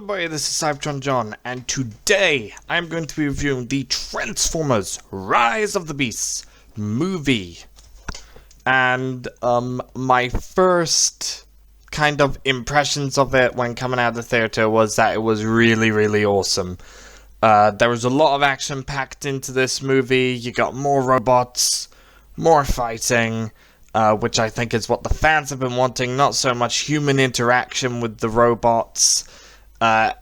everybody, this is Cybertron John, and today I'm going to be reviewing the Transformers Rise of the Beasts movie. And my first kind of impressions of it when coming out of the theater was that it was really, really awesome. There was a lot of action packed into this movie. You got more robots, more fighting, which I think is what the fans have been wanting, not so much human interaction with the robots,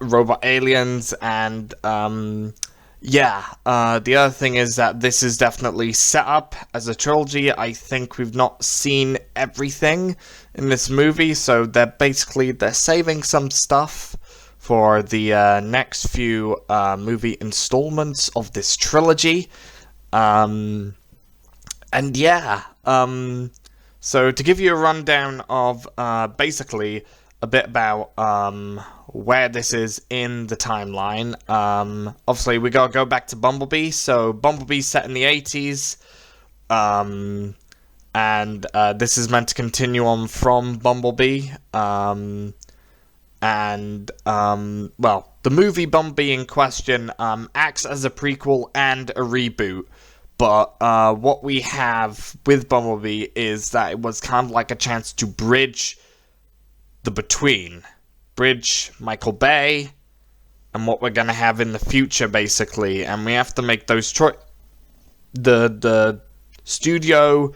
robot aliens, and the other thing is that this is definitely set up as a trilogy. I think we've not seen everything in this movie, so they're saving some stuff for the next few movie installments of this trilogy. So to give you a rundown of basically a bit about where this is in the timeline, obviously we gotta go back to Bumblebee. So Bumblebee's set in the 80s, and this is meant to continue on from Bumblebee. The movie Bumblebee in question acts as a prequel and a reboot. But what we have with Bumblebee is that it was kind of like a chance to bridge the between. Bridge Michael Bay and what we're going to have in the future, basically. And we have to make those the studio,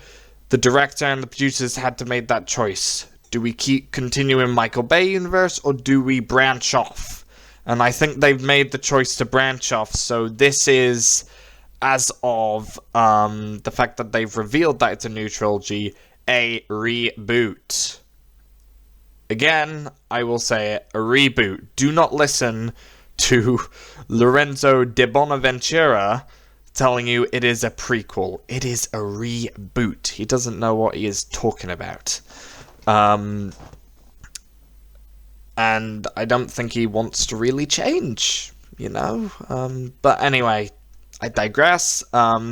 the director, and the producers had to make that choice. Do we keep continuing Michael Bay universe, or do we branch off? And I think they've made the choice to branch off, so this is, as of the fact that they've revealed that it's a new trilogy, a reboot. Again, I will say it, a reboot. Do not listen to Lorenzo de Bonaventura telling you it is a prequel. It is a reboot. He doesn't know what he is talking about. And I don't think he wants to really change, you know? But anyway, I digress.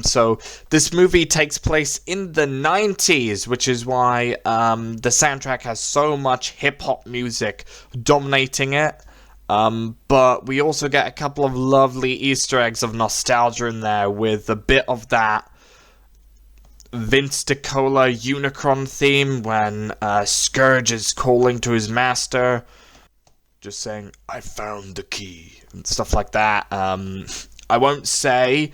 So this movie takes place in the 90s, which is why the soundtrack has so much hip-hop music dominating it. But we also get a couple of lovely Easter eggs of nostalgia in there, with a bit of that Vince DiCola Unicron theme when Scourge is calling to his master, just saying, "I found the key," and stuff like that. I won't say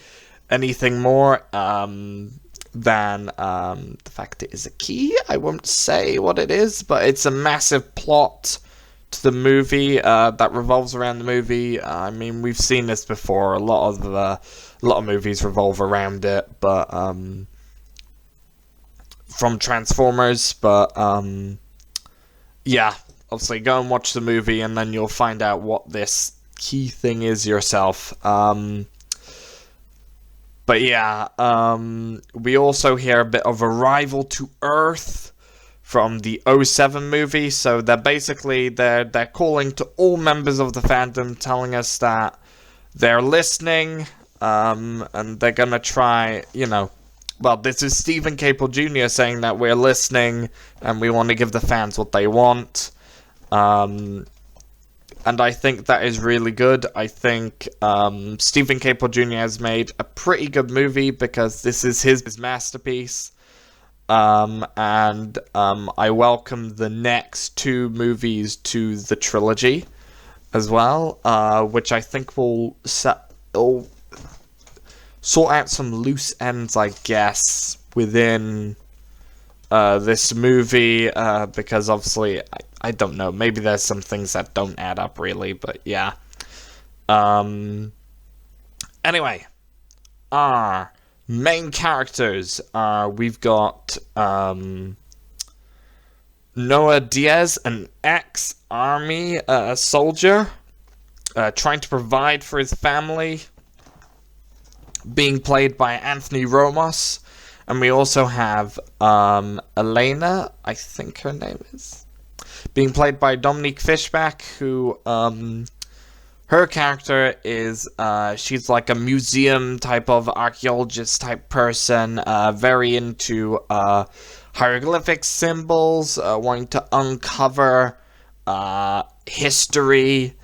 anything more than the fact it is a key. I won't say what it is, but it's a massive plot to the movie that revolves around the movie. I mean, we've seen this before. A lot of movies revolve around it, but from Transformers. But obviously, go and watch the movie, and then you'll find out what this key thing is yourself. We also hear a bit of Arrival to Earth from the 2007 movie. So they're calling to all members of the fandom, telling us that they're listening, and they're gonna try, this is Stephen Caple Jr. saying that we're listening and we want to give the fans what they want. And I think that is really good. I think Stephen Caple Jr. has made a pretty good movie, because this is his masterpiece. I welcome the next two movies to the trilogy as well, which I think will sort out some loose ends, I guess, within this movie, because obviously, I don't know, maybe there's some things that don't add up really, but yeah. Anyway, our main characters are, we've got Noah Diaz, an ex-army soldier, trying to provide for his family, being played by Anthony Ramos. And we also have Elena, I think her name is, being played by Dominique Fishback, who, her character is, she's like a museum type of archaeologist type person, very into hieroglyphic symbols, wanting to uncover history,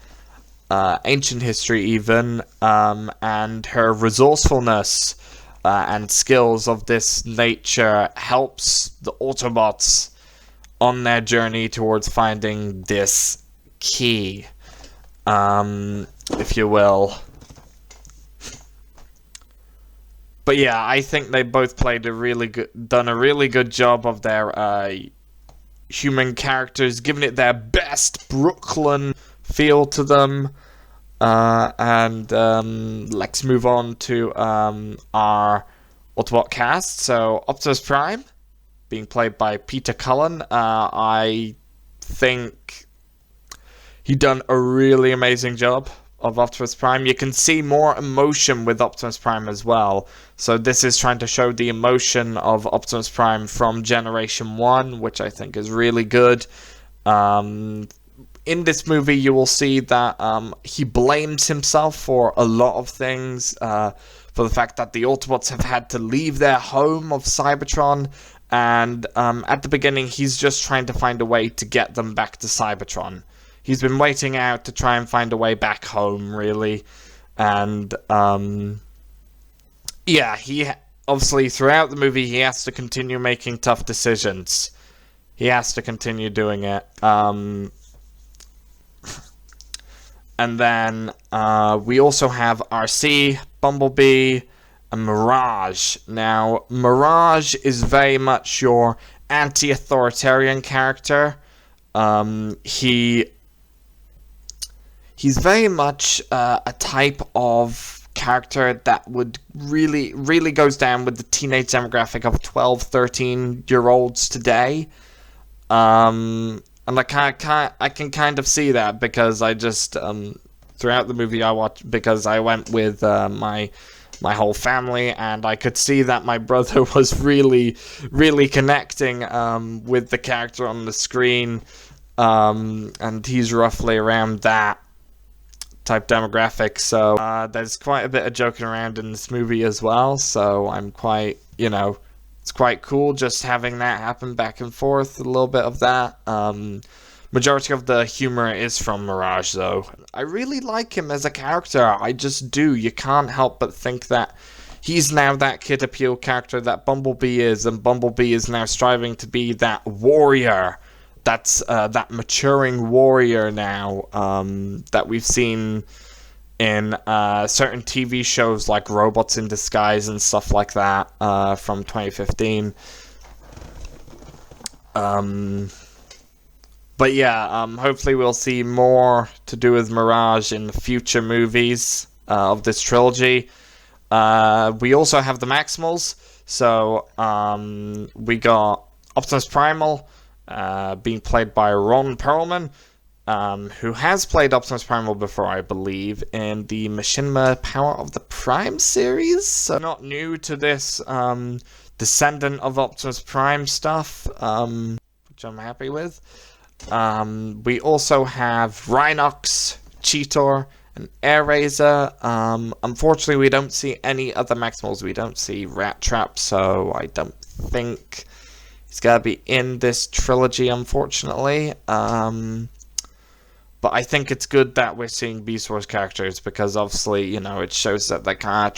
ancient history even, and her resourcefulness and skills of this nature helps the Autobots on their journey towards finding this key, if you will. But yeah, I think they both done a really good job of their human characters, giving it their best Brooklyn feel to them. And let's move on to our Autobot cast. So Optimus Prime, being played by Peter Cullen. I think he done a really amazing job of Optimus Prime. You can see more emotion with Optimus Prime as well. So this is trying to show the emotion of Optimus Prime from Generation 1, which I think is really good. In this movie, you will see that he blames himself for a lot of things. For the fact that the Autobots have had to leave their home of Cybertron. And at the beginning, he's just trying to find a way to get them back to Cybertron. He's been waiting out to try and find a way back home, really. And, yeah, obviously, throughout the movie, he has to continue making tough decisions. He has to continue doing it. And then we also have RC, Bumblebee, and Mirage. Now, Mirage is very much your anti-authoritarian character. He's very much a type of character that would really goes down with the teenage demographic of 12, 13-year-olds today. And I can kind of see that because I just throughout the movie I watched, because I went with my whole family, and I could see that my brother was really connecting with the character on the screen, and he's roughly around that type demographic, so there's quite a bit of joking around in this movie as well, so I'm quite, it's quite cool just having that happen back and forth, a little bit of that. Majority of the humor is from Mirage, though. I really like him as a character, I just do. You can't help but think that he's now that kid appeal character that Bumblebee is, and Bumblebee is now striving to be that warrior. That's that maturing warrior now that we've seen in certain TV shows like Robots in Disguise and stuff like that from 2015. But yeah, hopefully we'll see more to do with Mirage in the future movies of this trilogy. We also have the Maximals. So we got Optimus Primal, being played by Ron Perlman, who has played Optimus Primal before, I believe, in the Machinima Power of the Prime series. So not new to this descendant of Optimus Prime stuff, which I'm happy with. We also have Rhinox, Cheetor, and Air-Razor. Unfortunately, we don't see any other Maximals. We don't see Rat Trap, so I don't think he's gonna be in this trilogy, unfortunately. But I think it's good that we're seeing Beast Wars characters, because obviously, it shows that they're kind of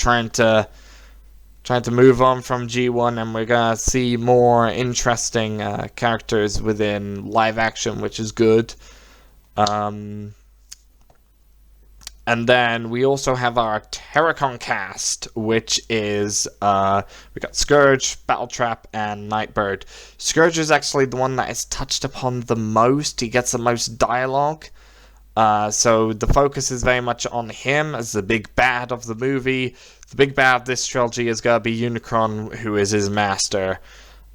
trying to move on from G1, and we're gonna see more interesting characters within live action, which is good. And then we also have our Terracon cast, which is we got Scourge, Battletrap, and Nightbird. Scourge is actually the one that is touched upon the most. He gets the most dialogue. So the focus is very much on him as the big bad of the movie. The big bad of this trilogy is going to be Unicron, who is his master.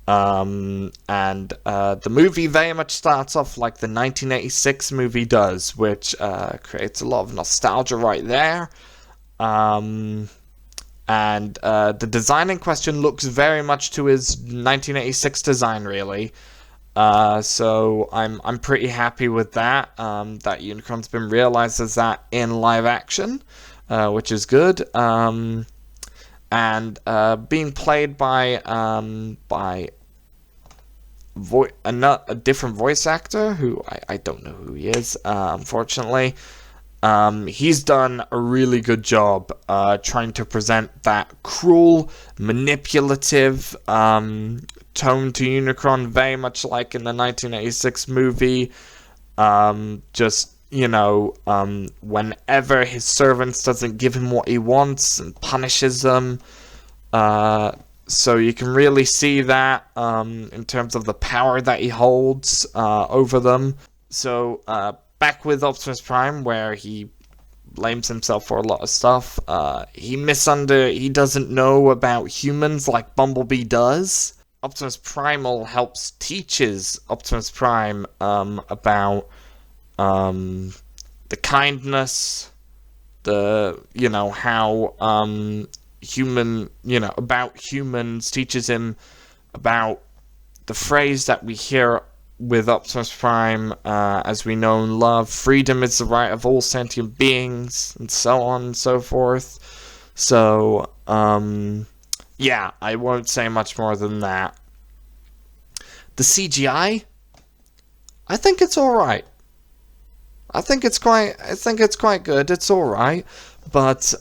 And the movie very much starts off like the 1986 movie does, which creates a lot of nostalgia right there. And the design in question looks very much to his 1986 design, really. So I'm pretty happy with that. That Unicron's been realized as that in live action, which is good. And being played by a different voice actor, who I don't know who he is, unfortunately. He's done a really good job trying to present that cruel, manipulative tone to Unicron, very much like in the 1986 movie. Just, whenever his servants doesn't give him what he wants and punishes them. So you can really see that in terms of the power that he holds over them. So, back with Optimus Prime, where he blames himself for a lot of stuff. He doesn't know about humans like Bumblebee does. Optimus Primal teaches Optimus Prime about the kindness, how about humans, teaches him about the phrase that we hear with Optimus Prime, as we know and love, freedom is the right of all sentient beings, and so on and so forth. So, yeah, I won't say much more than that. The CGI, I think it's alright. I think it's quite good. It's alright, but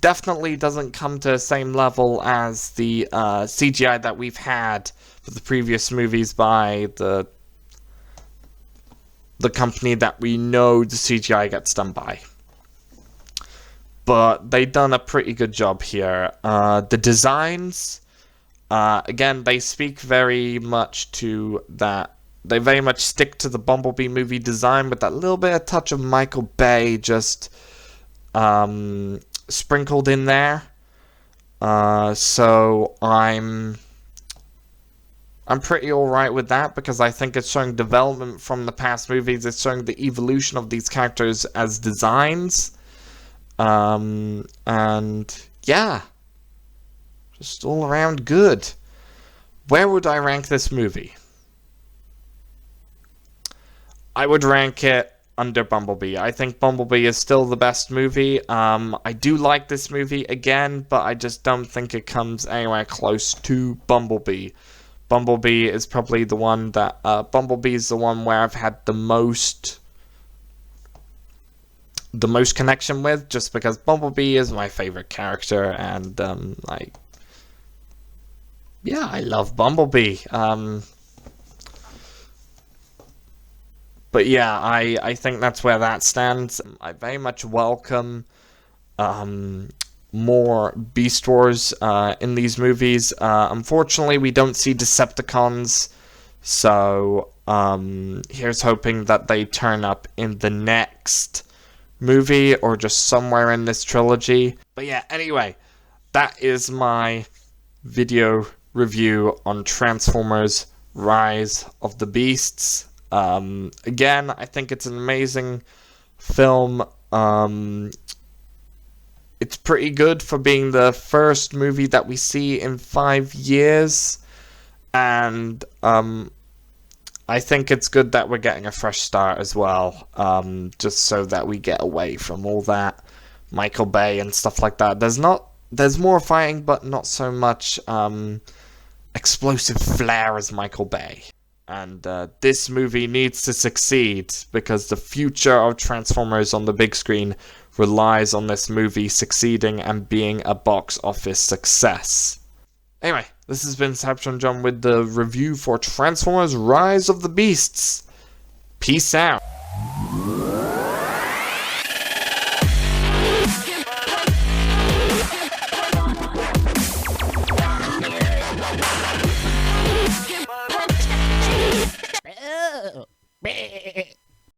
definitely doesn't come to the same level as the CGI that we've had for the previous movies by the company that we know the CGI gets done by. But they done a pretty good job here. The designs, again, they speak very much to that. They very much stick to the Bumblebee movie design with that little bit of touch of Michael Bay just sprinkled in there. So I'm pretty alright with that, because I think it's showing development from the past movies. It's showing the evolution of these characters as designs. And yeah, just all around good. Where would I rank this movie? I would rank it under Bumblebee. I think Bumblebee is still the best movie. I do like this movie again, but I just don't think it comes anywhere close to Bumblebee. Bumblebee is probably the one that Bumblebee is the one where I've had the most connection with, just because Bumblebee is my favorite character, and yeah, I love Bumblebee. But yeah, I think that's where that stands. I very much welcome more Beast Wars in these movies. Unfortunately, we don't see Decepticons, so here's hoping that they turn up in the next movie or just somewhere in this trilogy. But yeah, anyway, that is my video review on Transformers Rise of the Beasts. Again, I think it's an amazing film. It's pretty good for being the first movie that we see in 5 years. And I think it's good that we're getting a fresh start as well. Just so that we get away from all that Michael Bay and stuff like that. There's more fighting, but not so much explosive flair as Michael Bay. And this movie needs to succeed, because the future of Transformers on the big screen relies on this movie succeeding and being a box office success. Anyway, this has been Cybertron John with the review for Transformers Rise of the Beasts. Peace out.